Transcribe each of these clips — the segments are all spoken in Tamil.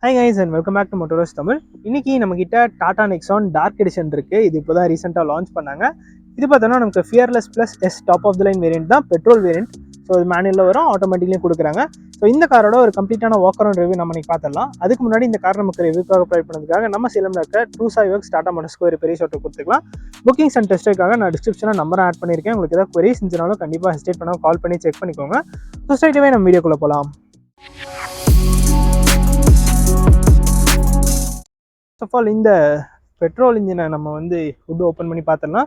Hi guys and welcome back to Motors Tamil. இன்னைக்கு நம்ம கிட்ட டாடா நெக்ஸான் டார்க் எடிஷன் இருக்கு. இது இப்போதான் ரீசெண்டாக லான்ச் பண்ணாங்க. இது பார்த்தோன்னா நமக்கு fearless plus S top of the line variant தான், பெட்ரோல் வேரியன்ட். ஸோ இது மேனுவலில் வரும், ஆட்டோமேட்டிக்லையும் கொடுக்குறாங்க. ஸோ இந்த காரோட ஒரு கம்ப்ளீட்டான வாக் அரவுண்ட் ரிவ்யூ நம்ம இன்னைக்கு பார்த்துடலாம். அதுக்கு முன்னாடி இந்த கார் நமக்கு ரிவ்யூக்காக ப்ரொவைட் பண்ணதுக்காக நம்ம சேலம்ல இருக்க டூசாய் ஒர்க்ஸ் டாடா மோட்டார்ஸ்க்கு ஒரு பெரிய ஷாட்டை கொடுத்துக்கலாம். புக்கிங்ஸ் அண்ட் டெஸ்ட்டுக்காக நான் டிஸ்கிரிப்ஷனில் நம்பர் ஆட் பண்ணியிருக்கேன். உங்களுக்கு ஏதாவது queries இருந்துச்சுனாலும் கண்டிப்பாக ஹெசிடேட் பண்ணால் கால் பண்ணி செக் பண்ணிக்கோங்க. ஸோ ஸ்ட்ரைட்டாகவே நம்ம வீடியோக்குள்ளே போகலாம். ஃபர்ஸ்ட் ஆஃப் ஆல் இந்த பெட்ரோல் இன்ஜினை நம்ம ஹுட் ஓப்பன் பண்ணி பார்த்தோம்னா,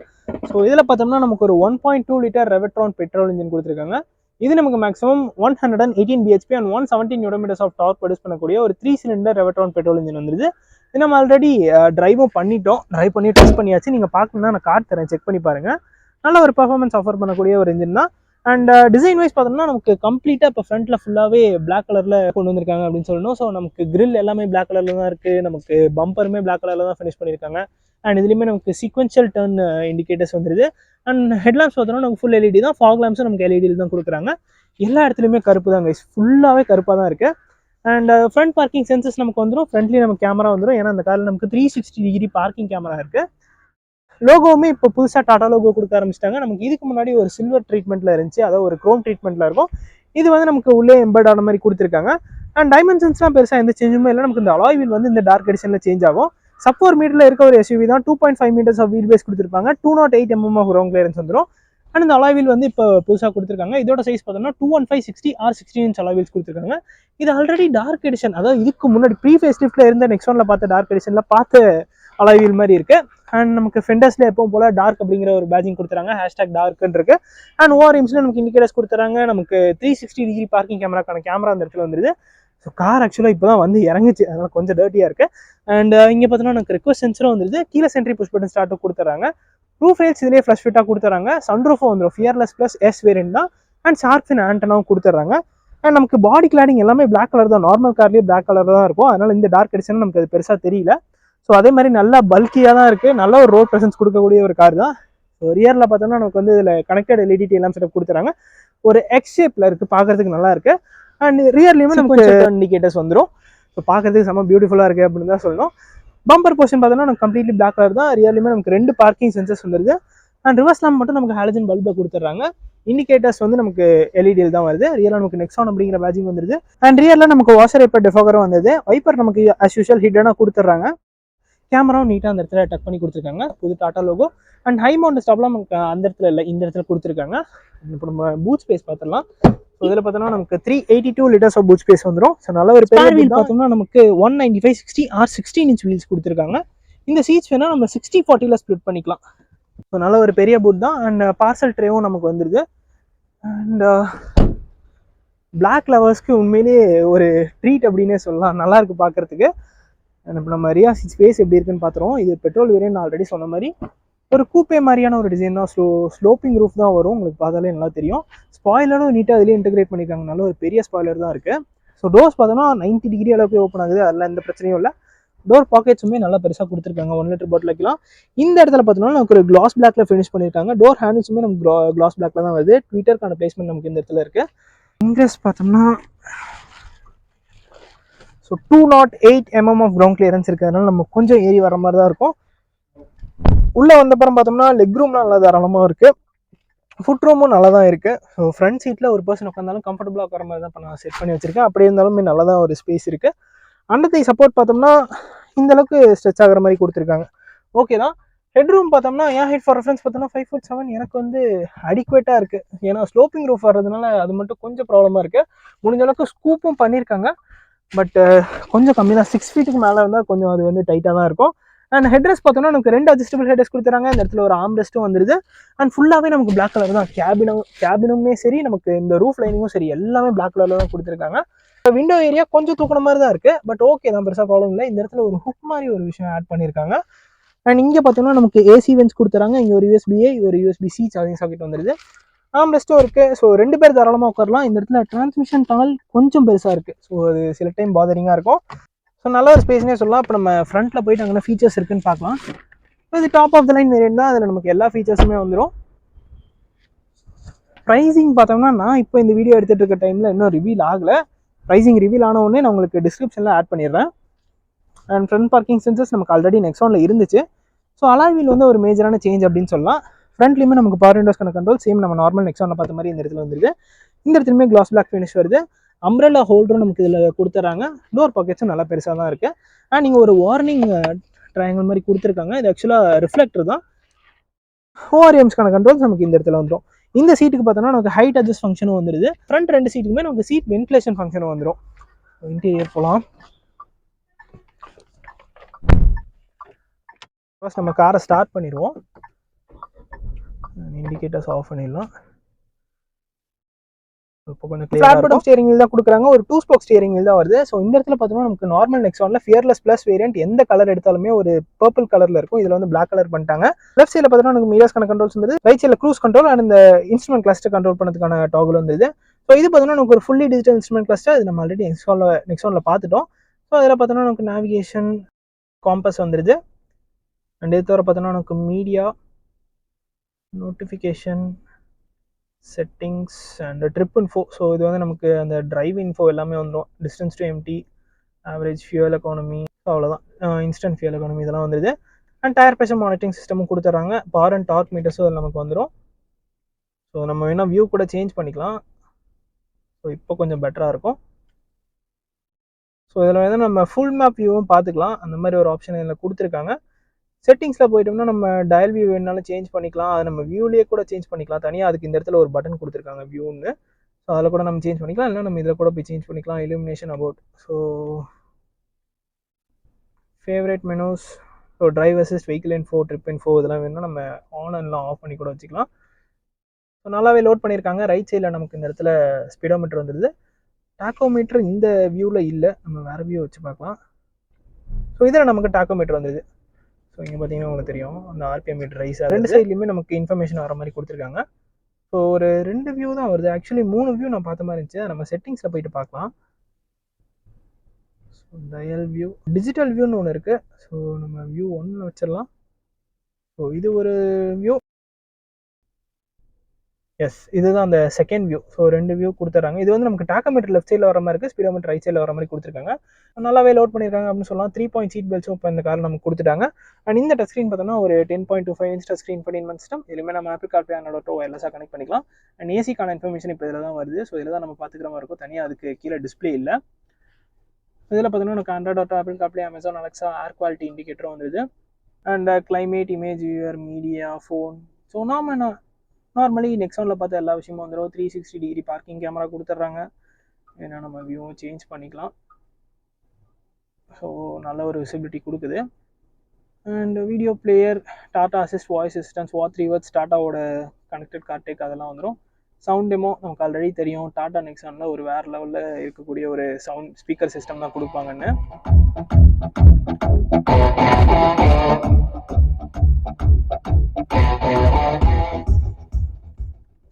ஸோ இதில் பார்த்தோம்னா நமக்கு ஒரு 1.2 லிட்டர் ரெவட்ரான் பெட்ரோல் இன்ஜின் கொடுத்துருக்காங்க. இது நமக்கு maximum 118 BHP and 170 newton metres of torque produce பண்ணக்கூடிய ஒரு 3 சிலிண்டர் ரெவட்ரான் பெட்ரோல் இன்ஜின் வந்துருது. இது நம்ம ஆல்ரெடி ட்ரைவ் பண்ணி டெஸ்ட் பண்ணியாச்சு. நீங்கள் பார்க்கணுன்னா நான் கார்டு தரேன், செக் பண்ணி பாருங்கள். நல்ல ஒரு பர்ஃபார்மன்ஸ் ஆஃபர் பண்ணக்கூடிய ஒரு இன்ஜின் தான். அண்ட் டிசைன் வைஸ் பார்த்தோம்னா நமக்கு கம்ப்ளீட்டாக இப்போ ஃப்ரண்ட்டில் ஃபுல்லாகவே பிளாக் கலரில் கொண்டு வந்திருக்காங்க அப்படின்னு சொல்லணும். ஸோ நமக்கு கிரில் எல்லாமே பிளாக் கலரில் தான் இருக்குது. நமக்கு பம்பருமே பிளாக் கலரில் தான் ஃபினிஷ் பண்ணியிருக்காங்க. அண்ட் இதுலேயுமே நமக்கு சீக்வென்ஷியல் டர்ன் இண்டிகேட்டர்ஸ் வந்துருது. அண்ட் ஹெட்லாம்ப்ஸ் பார்த்தோம்னா நமக்கு ஃபுல் எல்இடி தான். ஃபாக் லாம்ப்ஸும் நமக்கு எல்இடியில் தான் கொடுக்குறாங்க. எல்லா இடத்துலையுமே கருப்பு தான் கைஸ், ஃபுல்லாகவே கருப்பாக தான் இருக்குது. அண்ட் ஃப்ரண்ட் பார்க்கிங் சென்சஸ் நமக்கு வந்துடும். ஃப்ரண்ட்லேயே நமக்கு கேமரா வந்துடும். ஏன்னா அந்த காரில் நமக்கு 360 டிகிரி பார்க்கிங் கேமரா இருக்குது. லோகோவுமே இப்போ புதுசாக டாடா லோகோ கொடுக்க ஆரம்பிச்சிட்டாங்க. நமக்கு இதுக்கு முன்னாடி ஒரு சில்வர் ட்ரீட்மெண்ட்டில் இருந்துச்சு, அதாவது ஒரு க்ரோம் ட்ரீட்மெண்ட்டில் இருக்கும். இது நமக்கு உள்ளே எம்பர்ட் ஆன மாதிரி கொடுத்துருக்காங்க. அண்ட் டைமென்ஷன்ஸ்லாம் பெருசாக எந்த சேஞ்சுமே இல்லை. நமக்கு இந்த அலாய் வீல் இந்த டார்க் எடிஷனில் சேஞ்ச் ஆகும். சப் 4 மீட்டரில் இருக்க ஒரு எஸ்யூவி தான். 2.5 மீட்டர்ஸ் ஆஃப் வீல் பேஸ் கொடுத்துருப்பாங்க. 208 mm ஆஃப் கிரவுண்ட் கிளியரன்ஸ் வந்துடும். அண்ட் இந்த அலாய் வீல் இப்போ புதுசாக கொடுத்துருக்காங்க. இதோட சைஸ் பார்த்தோம்னா 215/60 or 16 inch அலாய் வீல்ஸ் கொடுத்துருக்காங்க. இது ஆல்ரெடி டார்க் எடிஷன், அதாவது இதுக்கு முன்னாடி ப்ரீ ஃபேஸ் லிஃப்ட்டில் இருந்த நெக்ஸானில் பார்த்த டார்க் எடிஷனில் பார்த்த அலாய் வீல் மாதிரி இருக்குது. அண்ட் நமக்கு ஃபெண்டர்ஸ்ல எப்பவும் போல டார்க் அப்படிங்கிற ஒரு பேஜிங் கொடுத்துறாங்க, #டார்க்னு இருக்கு. அண்ட் ஓஆர்எம்ஸ்ல நமக்கு இண்டிகேட்டர்ஸ் கொடுத்துறாங்க. நமக்கு 360 டிகிரி பார்க்கிங் கேமராக்கான கேமரா அந்த இடத்துல வந்துருது. ஸோ கார் ஆக்சுவலாக இப்போ தான் இறங்குச்சு, அதனால கொஞ்சம் டர்ட்டியாக இருக்கு. அண்ட் இங்கே பார்த்தோன்னா நமக்கு ரெக்வஸ்ட் சென்சரும் வந்துருது. கீழே சென்ட்ரி புஷ் பட்டன் ஸ்டார்ட்டும் கொடுத்துறாங்க. ரூஃப் ரேல்ஸ் இதுலேயே ஃப்ளஷ் ஃபிட்டாக கொடுத்துறாங்க. சன்ரூஃபும் வந்துடும். ஃபியர்லெஸ் ப்ளஸ் எஸ் வேரியன்ட் தான். அண்ட் ஷார்க் ஃபின் ஆண்டனாவும் கொடுத்துறாங்க. அண்ட் நமக்கு பாடி கிளாடிங் எல்லாமே பிளாக் கலர் தான். நார்மல் கார்லேயே பிளாக் கலர் தான் இருக்கும். அதனால இந்த டார்க் எடிஷன் நமக்கு அது பெருசாக தெரியல. ஸோ அதே மாதிரி நல்லா பல்கியாக தான் இருக்குது. நல்ல ஒரு ரோட் ப்ரெசன்ஸ் கொடுக்கக்கூடிய ஒரு கார் தான். ஸோ ரியரில் பார்த்தோம்னா நமக்கு இதில் கனெக்டட் எல்இடி எல்லாம் செட்டப் கொடுத்துறாங்க. ஒரு எக்ஸ் ஷேப்பில் இருக்குது, பார்க்குறதுக்கு நல்லா இருக்குது. அண்ட் ரியர்லேயுமே நமக்கு இண்டிகேட்டர்ஸ் வந்துடும். ஸோ பார்க்குறதுக்கு செம்ம பியூட்டிஃபுல்லாக இருக்குது அப்படின்னு தான் சொல்லணும். பம்பர் போர்ஷன் பார்த்தோம்னா நமக்கு கம்ப்ளீட்லி பிளாக் கலர் தான். ரியர்லேயுமே நமக்கு 2 பார்க்கிங் சென்சர்ஸ் வந்துருது. அண்ட் ரிவர்ஸ் லேம்ப் மட்டும் நமக்கு ஹாலஜன் பல்பை கொடுத்துட்றாங்க. இண்டிகேட்டர்ஸ் நமக்கு எல்இடியில் தான் வருது. ரியரில் நமக்கு நெக்ஸான் அப்படிங்கிற பேஜிங் வந்துருது. அண்ட் ரியரில் நமக்கு வாஷர் வைப்பர் டெஃபோகரும் வந்தது. வைப்பர் நமக்கு அஸ் யூஷுவல் ஹிட்டனாக கொடுத்துட்றாங்க. கேமராவும் நீட்டாக அந்த இடத்துல டக் பண்ணி கொடுத்துருக்காங்க, புது Tata logo. And high mount stop lamp நமக்கு அந்த இடத்துல இல்லை, இந்த இடத்துல கொடுத்துருக்காங்க. இப்போ நம்ம பூட் ஸ்பேஸ் பார்த்துடலாம். ஸோ இதில் பார்த்தோம்னா நமக்கு 382 லிட்டர்ஸ் ஆஃப் பூட் ஸ்பேஸ் வந்துடும். ஸோ நல்ல ஒரு பெரிய வீல் பார்த்தோம்னா நமக்கு 195/60 or 16 inch வீல்ஸ் கொடுத்துருக்காங்க. இந்த சீட்ஸ் வேணால் நம்ம 60/40 ஸ்ப்ளிட் பண்ணிக்கலாம். ஸோ நல்ல ஒரு பெரிய பூட் தான். அண்ட் பார்சல் ட்ரேவும் நமக்கு வந்துடுது. அண்ட் பிளாக் லவர்ஸ்க்கு உண்மையிலேயே ஒரு ட்ரீட் அப்படின்னே சொல்லலாம். நல்லா இருக்கு பார்க்கறதுக்கு. இப்போ நம்ம ரியா ஸ்பேஸ் எப்படி இருக்குன்னு பார்த்துருவோம். இது பெட்ரோல் வேரியன்ட், நான் ஆல்ரெடி சொன்ன மாதிரி ஒரு கூப்பே மாதிரியான ஒரு டிசைன் தான். ஸ்லோப்பிங் ரூஃப் தான் வரும். உங்களுக்கு பார்த்தாலே நல்லா தெரியும். ஸ்பாய்லரும் நீட்டாக அதிலே இன்டெகிரேட் பண்ணியிருக்காங்க. நல்ல ஒரு பெரிய ஸ்பாய்லர் தான் இருக்குது. ஸோ டோர்ஸ் பார்த்தோன்னா 90 டிகிரி அளவுக்கு ஓப்பன் ஆகுது. அதில் எந்த பிரச்சனையும் இல்லை. டோர் பாக்கெட்ஸுமே நல்லா பெருசாக கொடுத்துருக்காங்க. 1 லிட்டர் பாட்டில் வைக்கலாம். இந்த இடத்துல பார்த்தோம்னா நமக்கு ஒரு கிளாஸ் பிளாக்ல ஃபினிஷ் பண்ணியிருக்காங்க. டோர் ஹேண்டில்ஸுமே நமக்கு கிளாஸ் பிளாக்ல தான் வருது. ட்விட்டருக்கான பிளேஸ்மெண்ட் நமக்கு இந்த இடத்துல இருக்குது. இங்கிரஸ் பார்த்தோம்னா so 208 mm of ground clearance இருக்கிறதுனால நம்ம கொஞ்சம் ஏறி வர மாதிரி தான் இருக்கும். உள்ளே வந்தப்புறம் பார்த்தோம்னா லெக் ரூம்லாம் நல்லா தாராளமாக இருக்குது. ஃபுட் ரூமும் நல்லா தான் இருக்குது. ஸோ ஃப்ரண்ட் சீட்டில் ஒரு பர்சன் உட்காந்தாலும் கம்ஃபர்டபுளாக உட்கார மாதிரி தான் நான் செட் பண்ணி வச்சிருக்கேன். அப்படி இருந்தாலுமே நல்லா தான் ஒரு ஸ்பேஸ் இருக்குது. அண்டத்தை சப்போர்ட் பார்த்தோம்னா இந்த அளவுக்கு ஸ்ட்ரெச் ஆகிற மாதிரி கொடுத்துருக்காங்க. ஓகே தான். ஹெட் ரூம் பார்த்தோம்னா என் ஹைட் ஃபார் ரெஃபரன்ஸ் பார்த்தோம்னா 5'7" எனக்கு அடிக்குவேட்டாக இருக்குது. ஏன்னா ஸ்லோப்பிங் ரூஃப் வர்றதுனால அது மட்டும் கொஞ்சம் ப்ராப்ளமாக இருக்குது. முடிஞ்ச அளவுக்கு ஸ்கூப்பும் பண்ணியிருக்காங்க. பட் கொஞ்சம் கம்மி தான். 6 ஃபீட்டுக்கு மேலே இருந்தால் கொஞ்சம் அது டைட்டாக தான் இருக்கும். அண்ட் ஹெட்ரெஸ்ட் பார்த்தோம்னா நமக்கு 2 அட்ஜஸ்டபிள் ஹெட்ரெஸ்ட் கொடுத்துறாங்க. இந்த இடத்துல ஒரு ஆம்ரெஸ்ட்டும் வந்துருது. அண்ட் ஃபுல்லாகவே நமக்கு பிளாக் கலர் தான். கேபினுமே சரி, நமக்கு இந்த ரூஃப் லைனிங்கும் சரி, எல்லாமே பிளாக் கலரில் தான் கொடுத்துருக்காங்க. விண்டோ ஏரியா கொஞ்சம் தூக்கின மாதிரி தான் இருக்குது. பட் ஓகே தான், பெருசாக ப்ராப்ளம் இல்லை. இந்த இடத்துல ஒரு ஹுக் மாதிரி ஒரு விஷயம் ஆட் பண்ணியிருக்காங்க. அண்ட் இங்கே பார்த்தோம்னா நமக்கு ஏசி வென்ஸ் கொடுத்துறாங்க. இங்கே ஒரு USB-A, ஒரு USB-C சார்ஜிங் சாக்கெட் வந்துருது. ஆம்ரெஸ்ட்டும் இருக்குது. ஸோ 2 பேர் தாராளமாக உட்காரலாம். இந்த இடத்துல டிரான்ஸ்மிஷன் டனல் கொஞ்சம் பெருசாக இருக்குது. ஸோ அது சில டைம் பாதரிங்காக இருக்கும். ஸோ நல்ல ஒரு ஸ்பேஸ்னே சொல்லலாம். இப்போ நம்ம ஃப்ரண்ட்டில் போயிட்டு அங்கே ஃபீச்சர்ஸ் இருக்குன்னு பார்க்கலாம். இது top of the line variant தான். அதில் நமக்கு எல்லா ஃபீச்சர்ஸுமே வந்துடும். ப்ரைஸிங் பார்த்தோம்னா நான் இப்போ இந்த வீடியோ எடுத்துகிட்டு இருக்க டைமில் இன்னும் ரிவீல் ஆகலை. ப்ரைஸிங் ரிவீல் ஆன உடனே நான் உங்களுக்கு டிஸ்கிரிப்ஷனில் ஆட் பண்ணிடுறேன். அண்ட் ஃப்ரண்ட் பார்க்கிங் சென்சர்ஸ் நமக்கு ஆல்ரெடி நெக்ஸானில் இருந்துச்சு. ஸோ அலாய் வீல் வந்து ஒரு மேஜரான சேஞ்ச் அப்படின்னு சொல்லலாம். ஃப்ரண்ட்லேயுமே நமக்கு பவர் விண்டோஸ்க்கான கண்ட்ரோல் சேம் நம்ம நார்மல் நெக்ஸானில் பார்த்த மாதிரி இந்த இடத்துல வந்துருது. இந்த இடத்துலையுமே கிளாஸ் பிளாக் ஃபினிஷ் வருது. அம்ப்ரெல்லா ஹோல்டரும் நமக்கு இதில் கொடுத்துட்றாங்க. டோர் பாக்கெட்ஸும் நல்லா பெருசாக தான் இருக்குது. அண்ட் நீங்கள் ஒரு வார்னிங் ட்ரையாங்கிள் மாதிரி கொடுத்துருக்காங்க. இது ஆக்சுவலாக ரிஃப்ளெக்டர் தான். ஓஆர்எம்ஸ்க்கான கண்ட்ரோல்ஸ் நமக்கு இந்த இடத்துல வந்துடும். இந்த சீட்டுக்கு பார்த்தோம்னா நமக்கு ஹைட் அட்ஜஸ்ட் ஃபங்க்ஷனும் வந்துடுது. ஃப்ரண்ட் 2 சீட்டுக்குமே நமக்கு சீட் வென்டிலேஷன் ஃபங்க்ஷனும் வந்துடும். இன்டீரியர் போகலாம். ஃபர்ஸ்ட் நம்ம காரை ஸ்டார்ட் பண்ணிடுவோம். இண்டிகேட்டர்ஸ் ஆஃப் பண்ணிடலாம். இப்போ கொஞ்சம் ஃபிளாட் பாட்டம் ஸ்டியரிங் வீல் தான் கொடுக்குறாங்க. ஒரு 2 ஸ்போக் ஸ்டியரிங் வீல் தான் வருது. ஸோ இந்த இடத்துல பார்த்தோம்னா நமக்கு நார்மல் நெக்ஸானில் ஃபியர்லெஸ் ப்ளஸ் வேரியன்ட் எந்த கலர் எடுத்தாலுமே ஒரு பர்பிள் கலரில் இருக்கும். இதில் வந்து பிளாக் கலர் பண்ணிட்டாங்க. லெஃப்ட் சைடில் பார்த்தோம்னா நமக்கு மிரர்ஸ்க்கான கண்ட்ரோல்ஸ் வந்து, ரைட் சைடில் க்ரூஸ் கண்ட்ரோல் அண்ட் இந்த இன்ஸ்ட்ருமெண்ட் கிளஸ்டர் கண்ட்ரோல் பண்ணதுக்கான டாகுல் வந்துது. ஸோ இது பார்த்தோம்னா நமக்கு ஒரு ஃபுல்லி டிஜிட்டல் இன்ஸ்ட்ருமெண்ட் கிளஸ்டர். இது நம்ம ஆல்ரெடி நெக்ஸானில் பார்த்துட்டோம். ஸோ அதில் பார்த்தோம்னா நமக்கு நேவிகேஷன் காம்பஸ் வந்துடுது. அண்ட் இது தவிர பார்த்தோம்னா நமக்கு media, notification, settings and trip info. So இது வந்து நமக்கு அந்த டிரைவ் இன்ஃபோ எல்லாமே வந்துடும். Distance to empty, average fuel economy, அவ்வளோதான். இன்ஸ்டன்ட் ஃபியூல் எக்கானமி இதெல்லாம் வந்துடுது. அண்ட் டயர் ப்ரெஷர் மானிட்டரிங் சிஸ்டமும் கொடுத்துட்றாங்க. பவர் அண்ட் டார்க் மீட்டர்ஸும் அதில் நமக்கு வந்துடும். ஸோ நம்ம வேணால் வியூ கூட சேஞ்ச் பண்ணிக்கலாம். ஸோ இப்போ கொஞ்சம் பெட்டராக இருக்கும். ஸோ இதில் வந்து நம்ம ஃபுல் மேப் வியூவும் பார்த்துக்கலாம். அந்த மாதிரி ஒரு ஆப்ஷன் இதில் கொடுத்துருக்காங்க. செட்டிங்ஸில் போயிட்டோம்னா நம்ம டயல் வியூ வேணாலும் சேஞ்ச் பண்ணிக்கலாம். அதை நம்ம வியூலேயே கூட சேஞ்ச் பண்ணிக்கலாம். தனியாக அதுக்கு இந்த இடத்துல ஒரு பட்டன் கொடுத்துருக்காங்க வியூன்னு. ஸோ அதில் கூட நம்ம சேஞ்ச் பண்ணிக்கலாம். இல்லைனா நம்ம இதில் கூட போய் சேஞ்ச் பண்ணிக்கலாம். Illumination about, so favourite menus, so drive assist, vehicle info, trip info இதெல்லாம் வேணும்னா நம்ம ஆன் அண்ட்லாம் ஆஃப் பண்ணி கூட வச்சுக்கலாம். ஸோ நல்லாவே லோட் பண்ணியிருக்காங்க. ரைட் சைடில் நமக்கு இந்த இடத்துல ஸ்பீடோமீட்டர் வந்துடுது. டாக்கோமீட்டர் இந்த வியூவில் இல்லை, நம்ம வேறு வியூ வச்சு பார்க்கலாம். ஸோ இதில் நமக்கு டாக்கோமீட்டர் வந்துடுது. ஸோ இங்கே பார்த்தீங்கன்னா உங்களுக்கு தெரியும் அந்த ஆர்பிஎம் மீட்டர் ரைஸ் ஆகுது. 2 சைட்லையுமே நமக்கு இன்ஃபர்மேஷன் வர மாதிரி கொடுத்துருக்காங்க. ஸோ ஒரு 2 வியூ தான் வருது. ஆக்சுவலி 3 வியூ நான் பார்த்த மாதிரி இருந்துச்சு. நம்ம செட்டிங்ஸில் போயிட்டு பார்க்கலாம். ஸோ டயல் வியூ, டிஜிட்டல் வியூன்னு ஒன்று இருக்குது. ஸோ நம்ம வியூ 1 வச்சிடலாம். ஸோ இது ஒரு வியூ. எஸ், இதுதான் அந்த செகண்ட் வியூ. ஸோ 2 வியூ கொடுத்துட்றாங்க. இது வந்து நமக்கு டாக்கோமீட்டர் லெஃப்ட் சைடில் வர மாதிரி இருக்குது, ஸ்பீடோமீட்டர் ரைட் சைடில் வர மாதிரி கொடுத்துருக்காங்க. நல்லாவே லோட் பண்ணியிருக்காங்க அப்படின்னு சொல்லலாம். 3 பாயிண்ட் சீட் பெல்ட்ஸும் இப்போ இந்த காரில் நமக்கு கொடுத்துட்டாங்க. அண்ட் இந்த டச் ஸ்க்ரீன் பார்த்தோம்னா ஒரு 10.25 inch touch screen infotainment system. இதுலேயுமே நம்ம ஆப்பிள் கார்ப்ளே அண்ட் ஆட்டோ வயர்லெஸ்ஸாக கனெக்ட் பண்ணிக்கலாம். அண்ட் ஏசிக்கான இன்ஃபர்மேஷன் இப்போ இதில் தான் வருது. ஸோ இதில் தான் நம்ம பார்த்துக்கிற மாதிரி இருக்கும். தனியாக அதுக்கு கீழே டிஸ்பிளே இல்லை. இதில் பார்த்தோம்னா எனக்கு Android Auto, Apple CarPlay, Amazon Alexa, air quality இண்டிகேட்டரும் வந்துடுது. And climate, image viewer, media, phone. So normally நெக்ஸானில் பார்த்த எல்லா விஷயமும் வந்துடும். 360 டிகிரி பார்க்கிங் கேமரா கொடுத்துட்றாங்க. ஏன்னா நம்ம வியூவும் சேஞ்ச் பண்ணிக்கலாம். ஸோ நல்ல ஒரு விசிபிலிட்டி கொடுக்குது. And video player, Tata assist, voice assistance, what 3 words, டாட்டாவோட கனெக்டட் கார்டெக் அதெல்லாம் வந்துடும். சவுண்ட் டெமோ நமக்கு ஆல்ரெடி தெரியும். டாடா நெக்ஸானில் ஒரு வேறு லெவலில் இருக்கக்கூடிய ஒரு சவுண்ட் ஸ்பீக்கர் சிஸ்டம் தான் கொடுப்பாங்கன்னு.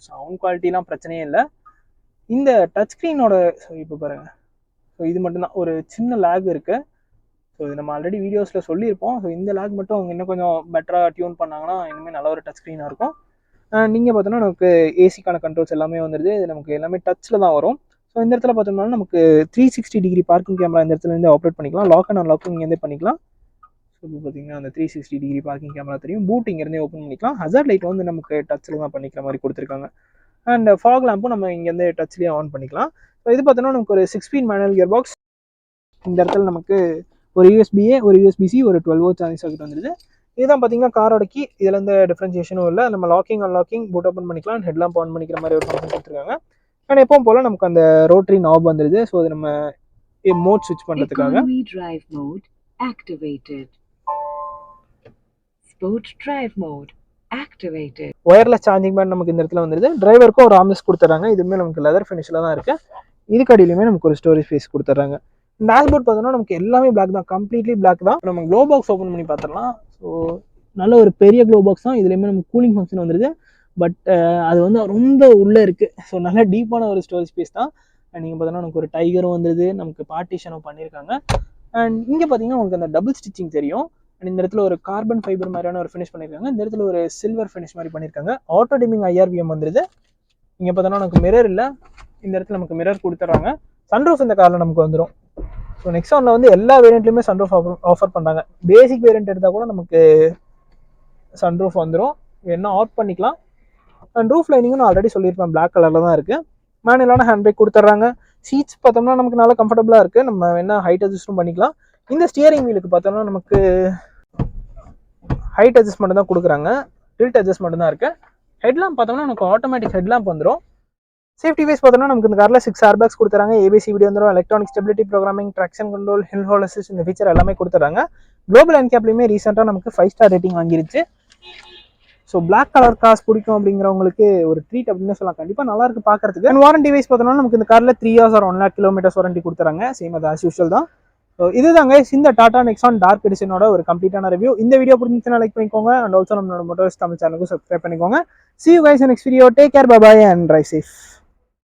சவுண்ட் குவாலிட்டிலாம் பிரச்சனையே இல்லை. இந்த டச் ஸ்க்ரீனோட, ஸோ இப்போ பாருங்கள், ஸோ இது மட்டும்தான் ஒரு சின்ன லேக் இருக்குது. ஸோ இது நம்ம ஆல்ரெடி வீடியோஸில் சொல்லியிருப்போம். ஸோ இந்த லேக் மட்டும் அவங்க இன்னும் கொஞ்சம் பெட்டராக டியூன் பண்ணாங்கன்னா இனிமேல் நல்ல ஒரு டச் ஸ்க்ரீனாக இருக்கும். நீங்கள் பார்த்தோன்னா நமக்கு ஏசிக்கான கண்ட்ரோல்ஸ் எல்லாமே வந்துடுது. இது நமக்கு எல்லாமே டச்சில் தான் வரும். ஸோ இந்த இடத்துல பார்த்தோம்னா நமக்கு 360 டிகிரி பார்க்கிங் கேமரா இந்த இடத்துலேருந்து ஆப்ரேட் பண்ணிக்கலாம். லாக் அண்ட் அன்லாக்கும் இங்கேருந்தே பண்ணிக்கலாம். ஸோ இப்போ பார்த்தீங்கன்னா அந்த 360 டிகிரி பார்க்கிங் கேமரா தெரியும். பூட் இங்கேருந்தே ஓப்பன் பண்ணிக்கலாம். ஹசார்ட் லைட் வந்து நமக்கு டச்சில் தான் பண்ணிக்கிற மாதிரி கொடுத்துருக்காங்க. அண்ட் ஃபாக் லேம்பும் நம்ம இங்கேருந்து டச்லேயே ஆன் பண்ணிக்கலாம். ஸோ இது பார்த்தோன்னா நமக்கு ஒரு 6 ஸ்பீட் மேனுவல் கியர் பாக்ஸ். இந்த இடத்துல நமக்கு ஒரு யூஎஸ்பிஏ, ஒரு யூஎஸ்பிசி, ஒரு 12 வோல்ட் சார்ஜிங் சாக்கெட் வந்துடுது. இதுதான் பார்த்தீங்கன்னா காரோட கீ. இதில் எந்த டிஃப்ரென்சியேஷனும் இல்லை. நம்ம லாக்கிங் அன்லாக்கிங், பூட் ஓப்பன் பண்ணிக்கலாம், ஹெட்லாம்ப் ஆன் பண்ணிக்கிற மாதிரி ஒரு ஃபங்க்ஷன் கொடுத்துருக்காங்க. அண்ட் எப்பவும் போல் நமக்கு அந்த ரோட்டரி நாப் வந்துடுது. ஸோ அது நம்ம மோட் ஸ்விட்ச் பண்ணுறதுக்காக. ஒயர்லெஸ் சார்ஜிங் பேண்ட் நமக்கு இந்த இடத்துல வந்துடுது. டிரைவருக்கும் ஒரு ஆர்ம்ரெஸ்ட் கொடுத்துட்றாங்க. இதுவுமே நமக்கு லெதர் ஃபினிஷில் தான் இருக்குது. இதுக்கு அடியிலுமே நமக்கு ஒரு ஸ்டோரேஜ் ஸ்பேஸ் கொடுத்துட்றாங்க. டேஷ்போர்ட் பார்த்தோம்னா நமக்கு எல்லாமே பிளாக் தான், கம்ப்ளீட்லி பிளாக் தான். நம்ம க்ளோ பாக்ஸ் ஓப்பன் பண்ணி பார்த்துடலாம். ஸோ நல்ல ஒரு பெரிய க்ளோ பாக்ஸ் தான். இதுலேயுமே நமக்கு கூலிங் ஃபங்க்ஷன் வந்துடுது. பட் அது வந்து ரொம்ப உள்ளே இருக்குது. ஸோ நல்ல டீப்பான ஒரு ஸ்டோரேஜ் ஸ்பேஸ் தான். நீங்கள் பார்த்தோன்னா நமக்கு ஒரு டைகரும் வந்துடுது. நமக்கு பார்ட்டிஷனும் பண்ணியிருக்காங்க. அண்ட் இங்கே பார்த்தீங்கன்னா உங்களுக்கு அந்த டபுள் ஸ்டிச்சிங் தெரியும். அண்ட் இந்த இடத்துல ஒரு கார்பன் ஃபைபர் மாதிரியான ஒரு ஃபினிஷ் பண்ணியிருக்காங்க. இந்த இடத்துல ஒரு சில்வர் ஃபினிஷ் மாதிரி பண்ணியிருக்காங்க. ஆட்டோ டிமிங் IRVM வந்துடுது. இங்கே பார்த்தோன்னா நமக்கு மிரர் இல்லை. இந்த இடத்துல நமக்கு மிரர் கொடுத்துட்றாங்க. சன்ரூஃப் இந்த காரில் நமக்கு வந்துடும். ஸோ நெக்ஸானில் வந்து எல்லா வேரியண்ட்லையுமே சன்ரூஃப் ஆஃபர் பண்ணுறாங்க. பேசிக் வேரியண்ட் எடுத்தால் கூட நமக்கு சன்ரூஃப் வந்துடும், என்ன ஆஃப் பண்ணிக்கலாம். அண்ட் ரூஃப் லைனிங்கும் நான் ஆல்ரெடி சொல்லியிருப்பேன், பிளாக் கலரில் தான் இருக்குது. மேனுவலான ஹேண்ட் பிரேக் கொடுத்துட்றாங்க. சீட்ஸ் பார்த்தோம்னா நமக்கு நல்லா கம்ஃபர்டபுளாக இருக்குது, நம்ம என்ன ஹைட் அட்ஜஸ்ட்டும் பண்ணிக்கலாம். இந்த ஸ்டியரிங் வீலுக்கு பார்த்தோம்னா நமக்கு ஹைட் அட்ஜஸ்ட்மெண்ட் தான் கொடுக்குறாங்க, டில்ட் அட்ஜஸ்ட்மெண்ட் தான் இருக்குது. ஹெட்லாம்ப் பார்த்தோம்னா நமக்கு ஆட்டோமேட்டிக் ஹெட்லாம்ப் வந்துடும். சேஃப்டி வைஸ் பார்த்தோம்னா நமக்கு இந்த காரில் 6 ஏர்பேக்ஸ் கொடுத்துறாங்க, ஏபிசி வீடியோ வந்துடும், electronic stability programming, traction control, hill hold assist, இந்த ஃபீச்சர் எல்லாமே கொடுத்துறாங்க. குளோபல் என்கேப்லையுமே ரீசெண்டாக நமக்கு 5 ஸ்டார் ரேட்டிங் வாங்கிருச்சு. ஸோ பிளாக் கலர் கார்ஸ் பிடிக்கும் அப்படிங்கிறவங்களுக்கு ஒரு ட்ரீட் அப்படின்னு சொல்லலாம். கண்டிப்பாக நல்லா இருக்கு பார்க்கறதுக்கு. அண்ட் வாரண்டி வைஸ் பார்த்தோம்னா நமக்கு இந்த காரில் 3 years or 1 lakh kilometers warranty கொடுத்துறாங்க, சேம் அது ஆஸ் யூஷுவல் தான். ஸோ இதுதாங்க இந்த டாடா நெக்ஸான் டார்க் எடிஷனோட ஒரு கம்ப்ளீட்டான ரிவ்யூ. இந்த வீடியோ பிடிச்சிருந்துச்சுன்னா லைக் பண்ணிக்கோங்க, அண்ட் ஆல்சோ நம்மளோட மோட்டார்ஸ் தமிழ் சேனலுக்கு சப்ஸ்கிரைப் பண்ணிக்கோங்க. See you guys in next video. Take care, bye bye and drive safe.